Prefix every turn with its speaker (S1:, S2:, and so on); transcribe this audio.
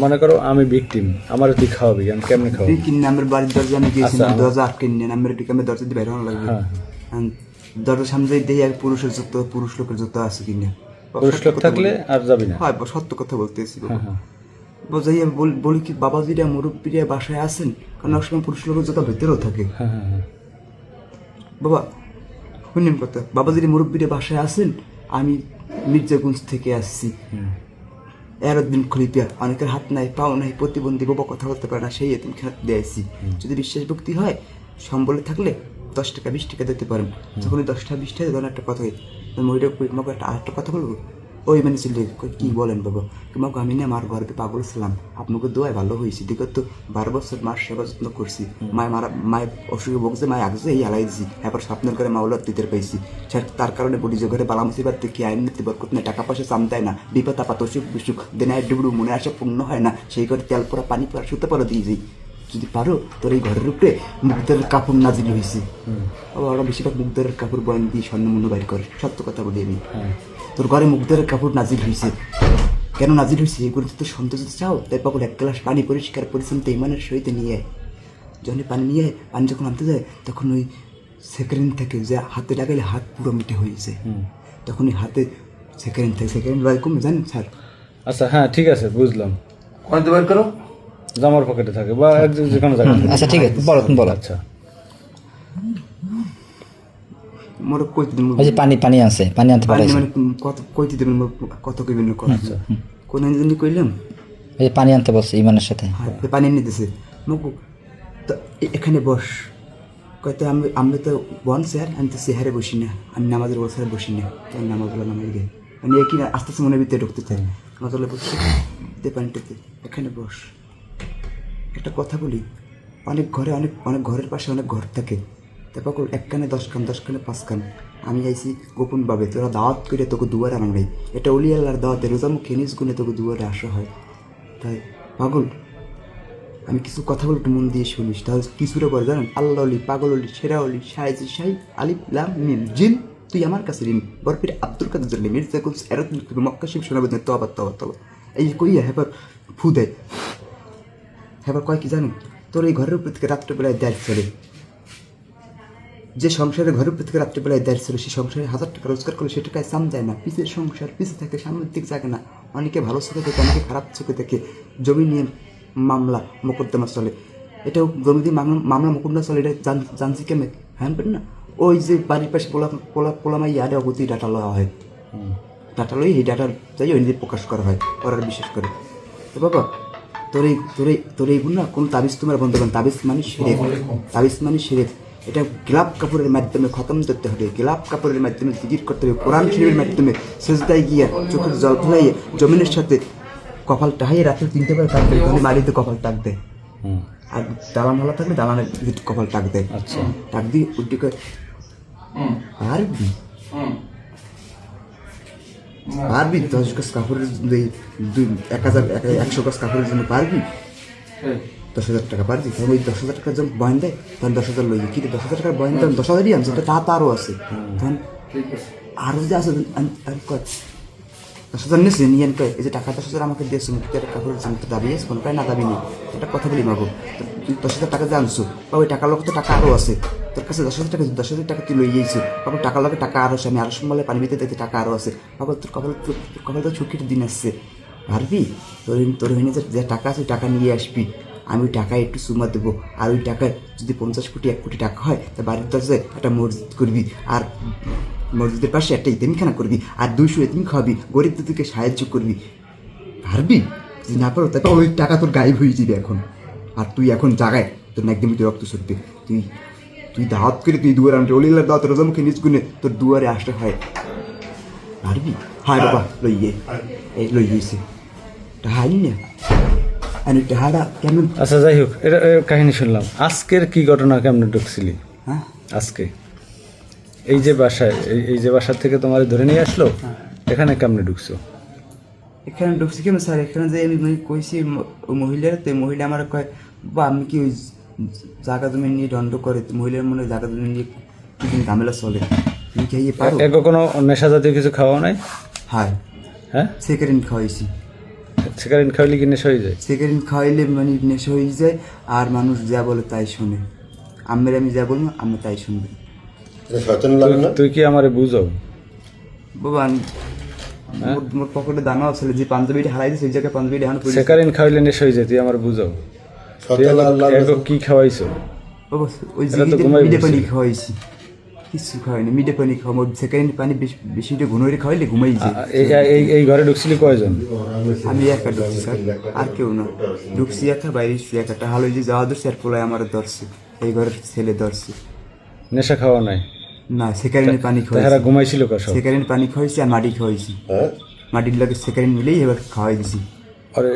S1: মনে করো আমি ভিকটিম, আমার তুই খাওয়াবি, আমি কেমনে খাওয়াবি?
S2: কিনে আমার বাড়ির দরজা আমি গিয়েছিলাম, দরজা আটকে নিয়ে আমার এদিকে আমি দরজা দিয়ে বের হওয়া লাগবে। দরজার সামনে দেখি এক পুরুষের জুতো, পুরুষ লোকের জুতো আছে কিনে।
S1: পুরুষ লোক থাকলে আর যাবি না?
S2: হয়, সত্য কথা বলতেছি। বোঝাই আমি বলি কি বাবাজিরা মুরব্বীরা বাসায় আছেন, কারণ এক সময় পুরুষ লোকের জুতো ভেতরেও থাকে। বাবা শুনেন কথা, বাবাজিরা মুরব্বীরা বাসায় আছেন, আমি মির্জাগঞ্জ থেকে আসছি, এরদিন খলিপিয়া, অনেকের হাত নাই পাও নাই, প্রতিবন্ধী, বাবা কথা বলতে পারে না, সেই এতিম খেলা দিয়েছি। যদি বিশ্বাস ভক্তি হয়, সম্বলে থাকলে 10 টাকা 20 টাকা দিতে পারেন। যখন 10 টাকা 20 টাকা, তখন একটা কথা মহিলা আমাকে আরেকটা কথা বলবো, ওই মানে ছিল কি বলেন বাবা, তোমাকে আমি না আমার ঘরে পাগল ছিলাম, আপনাকে দোয়ায় ভালো হয়েছি, দেখো তো 12 বছর মার সেবা যত্ন করছি, মায়ের অসুখে বকছে, মায় আগছে এই হালাই দিছি, এবার স্বপ্নের ঘরে মাওলার দিতে পাইছি, তার কারণে বলি যে ঘরে বালা মুসিবার থেকে আইন নিতে বরকত নেই, টাকা পয়সা চামতায় না, বিপদ আপদ অসুখ বিসুখ দেনায় ডুবড়ু মনে আসা পূর্ণ হয় না, সেই ঘরে তেল পরা পানি পরা শুতে পারো দিয়ে যাই, যদি পারো তোর এই ঘরের উপরে মুগদারের কাপড় নাজিল হয়েছে। ওরা বেশিরভাগ মুগদারের কাপড় বয়ান দিয়ে স্বর্ণমূল্য বাইর করে, সত্য কথা বলি আমি। তোর ঘরে মুগদারের কাপড় নাজিল হয়েছে, কেন নাজিল হয়েছে এগুলো তো সন্তোষ চাও, তাই পাগল 1 গ্লাস পানি পরিষ্কার পরিচ্ছন্ন ইমানের সহিত নিয়ে আয়। যখন পানি নিয়ে আয়, পানি যখন আনতে যায়, তখন ওই সেকেন্ড থেকে যে হাতে লাগাইলে হাত পুরো মিটে হয়েছে, তখন ওই হাতে সেকেন্ড থেকে সেকেন্ড লয় কমে, জানেন স্যার?
S1: আচ্ছা হ্যাঁ ঠিক আছে, বুঝলাম।
S3: কোন বের করো,
S1: জামার পকেটে থাকে বা যেখানে জায়গা।
S4: আচ্ছা ঠিক আছে, বলো তুমি বলো।
S1: আচ্ছা
S2: মোর কইতে দিন,
S4: ওই যে পানি পানি আছে, পানি আনতে
S2: পানি
S4: পারো,
S2: মানে কত কইতে দেবেন, কত কইবেন কথা কোন জানি কইলাম,
S4: ওই যে পানি আনতে বলছে ইমানের সাথে।
S2: হ্যাঁ পানি এনে দিছে, মগু তো এখানে বস, কয়তো আমি তো বন স্যার, আমি তো চেহারে বসি না, আমি নামাজের বসায় বসি না, তাই নামাজগুলো নামাই গে মানে একই আস্তে আস্তে মনের ভিতরে ঢুকতে চাই, নামাজগুলো বসছি দে পানিটাতে, এখানে বস। একটা কথা বলি, অনেক ঘরে অনেক অনেক ঘরের পাশে অনেক ঘর থাকে, তারপর 1 কানে 10 কান 10 কানে 5 কান, আমি আইছি গোপনভাবে, তোরা দাওয়াত করে তোকে দুয়ারে আনা নাই, এটা অলি আল্লাহর দাওয়াতে, রোজা মুখ খেনিস গুনে তোকে দুয়ারে আসা হয়, তাই পাগল আমি কিছু কথা বলতে মন দিয়ে শুনিস, তাহলে কিছুটা করে জানেন, আল্লাহ অলি, পাগল অলি, সেরা অলি, শাহেজি শাহি, আলিফ লাম মিম, জিন তুই আমার কাছে ঋণ, বরফির আব্দুল কাদের জন্য মির্জাকুল মক্কা শিব শোনাবেন তবা তবা তবা, এই কইয়া হেবার ফু দেয়, হেবার কয় কি জানেন, তোর এই ঘরের উপর থেকে রাত্রেবেলায় দেয় চলে, যে সংসারে ঘরের উপর থেকে রাত্রেবেলায় দেয় ছিল, সে সংসারে 1000 টাকা রোজগার করলে সে টাকায় সাম যায় না, পিছের সংসার পিছে থাকে, সামনের দিক জাগে না, অনেকে ভালো চোখে দেখে, অনেকে খারাপ চোখে দেখে, জমি নিয়ে মামলা মোকদ্দমা চলে, এটাও জমি দিয়ে মামলা মোকদ্দমা চলে, এটা জানছি কেমন হ্যাঁ না, ওই যে বাড়ির পাশে পোলামাই ইয়ারে অগতি ডাটা লওয়া হয়, ডাটা লই এই ডাটা যাই ওই নিজে প্রকাশ করা হয়, ওরা বিশেষ করে। তো বাবা তোর এইগুলো না কোনো তাবিজ তোমার বন্ধ করেন, তাবিজ মানে শিরক, তাবিজ মানে শিরক, এটা গোলাপ কাপড়ের মাধ্যমে খতম করতে হবে, গোলাপ কাপড়ের মাধ্যমে জিকির করতে হবে, কোরআন শরীফের মাধ্যমে সেজদায় গিয়ে চোখের জল ফেলাইয়ে জমিনের সাথে কপাল টাহাইয়ে রাত্রে 3টে বার টাক দেয়, তাহলে মারিতে কপাল টাক দেয়, আর দালান ভালো থাকলে দালানের কপাল টাক দেয়,
S1: আচ্ছা
S2: টাক দিয়ে উল্টি করে পারবি পারবি 10 গজ কাপড়ের 100 গজ কাপড়ের জন্য পারবি, 10,000 টাকা পারবি, তখন ওই 10,000 টাকার যখন বয়ান দেয়, তখন 10,000 লইয়ে কি 10,000 টাকার বয়ান দেন 10,000ই আনছে, তা আরও আছে, তখন আরও যে আছে 10,000 নিয়েছে নিয়ে কয় এই যে টাকা 10,000 আমাকে দিয়েছে, মুক্তির কাপড়ের জন্য তো দাবি আছে, কোনো প্রায় না দাবি নেই, একটা কথা বলি মাগো, তুই 10,000 টাকা যে আনছো, বা ওই টাকার লোক তো টাকা আরও আছে, তোর কাছে 10,000 টাকা তুই লই গিয়েছো, বাবা টাকার লোকে টাকা আরও আছে, আমি আরও সম্বলে পানি ভিতরে দেখতে টাকা আরও আছে, বাবা তোর কপাল তো ছুটির দিন আসছে, পারবি তোর হইনে যে টাকা আছে টাকা নিয়ে আসবি, আমি ওই টাকায় একটু সুমা দেবো, আর ওই টাকায় যদি 50 কোটি 1 কোটি টাকা হয়, তা বাড়ির দরজায় একটা মসজিদ করবি, আর মসজিদের পাশে একটা ইতিমখানা করবি, আর 200 ইতিম খাওয়াবি, গরিব দুঃখীকে সাহায্য করবি, পারবি? যদি না পারো তারপর ওই টাকা তোর গায়েব হয়ে যাবে এখন, আর তুই এখন জাগায় তোর না একদম রক্ত ছুটবে, তুই দাওয়াত করে তুই দুয়ারে আনতে অলিলার দাওয়াত রোজামুখে নিজ গুনে তোর দুয়ারে আসতে হয়, পারবি? হায় বাবা লইয়ে এই লইয়েছে হাই না আমি টাহাটা কেমন।
S1: আচ্ছা যাই হোক, এটা কাহিনী শুনলাম, আজকের কি ঘটনা, কেমন ঢুকছিলি?
S2: হ্যাঁ
S1: আজকে এই যে বাসায়, এই যে বাসার থেকে তোমার ধরে নিয়ে আসলো, এখানে কেমনে ঢুকছো?
S2: এখানে ঢুকছি কেমন স্যার, এখানে যে আমি কইছি মহিলার, তো মহিলা আমার কয় বা আমি কি ওই জায়গা জমি নিয়ে দণ্ড করে, মহিলার মনে জায়গা জমি নিয়ে কিছুদিন ঝামেলা চলে, তুমি খাইয়ে পারো?
S1: কোনো নেশা জাতীয় কিছু খাওয়া নাই?
S2: হ্যাঁ
S1: হ্যাঁ
S2: সেকেন্ড খাওয়াইছি,
S1: সেকারিন খাইলে কি নেশা হয়ে যায়?
S2: সিগারেট খাওয়াইলে মানে নেশা হয়ে যায়, আর মানুষ যা বলে তাই শুনে। আমি যা বলবো আমি তাই শুনবে।
S3: সচেতন লাগে না?
S1: তুই কি আমারে বুঝাও?
S2: বাবা মোর পকেটে দানা আছে, যে পাঞ্জাবিটা হারাই দিয়েছে ওই জায়গায় পাঞ্জাবিটা এখন পড়ে।
S1: সেকারিন খাইলে নেশা হয়ে যায়, তুই আমার বুঝাও। তুই
S3: সচেতন লাগে
S1: এগো কি খাওয়াইছো?
S2: বাবা ওই
S1: এটা তো
S2: যে
S1: ঘুমাই
S2: মিডে
S1: বসে।
S2: পানি খাওয়াইছি, কিছু খাওয়াইনি। মিডে পানি খাওয়া, সেকেন্ড পানি বেশিটা ঘুনোরে খাওয়াইলে ঘুমাই যায়।
S1: এই ঘরে ঢুকছিলি কয়জন?
S2: আমি একা ঢুকছি স্যার, আর কেউ না। ঢুকছি একা, বাইরে একাটা হালো যে যাওয়া ধরছে, আর পোলায় আমার ধরছে, এই ঘরের ছেলে ধরছে।
S1: নেশা খাওয়া নাই?
S2: না, সেকারিনের পানি
S1: তাহারা
S2: খাওয়াইছি,
S1: ঘুমাইছিল কার সব?
S2: সেকারিনের পানি খাওয়াইছি আর মাটি খাওয়াইছি।
S3: হ্যাঁ
S2: মাটির লাগে সেকারিন মিলেই এবার খাওয়াই দিছি।
S1: আরে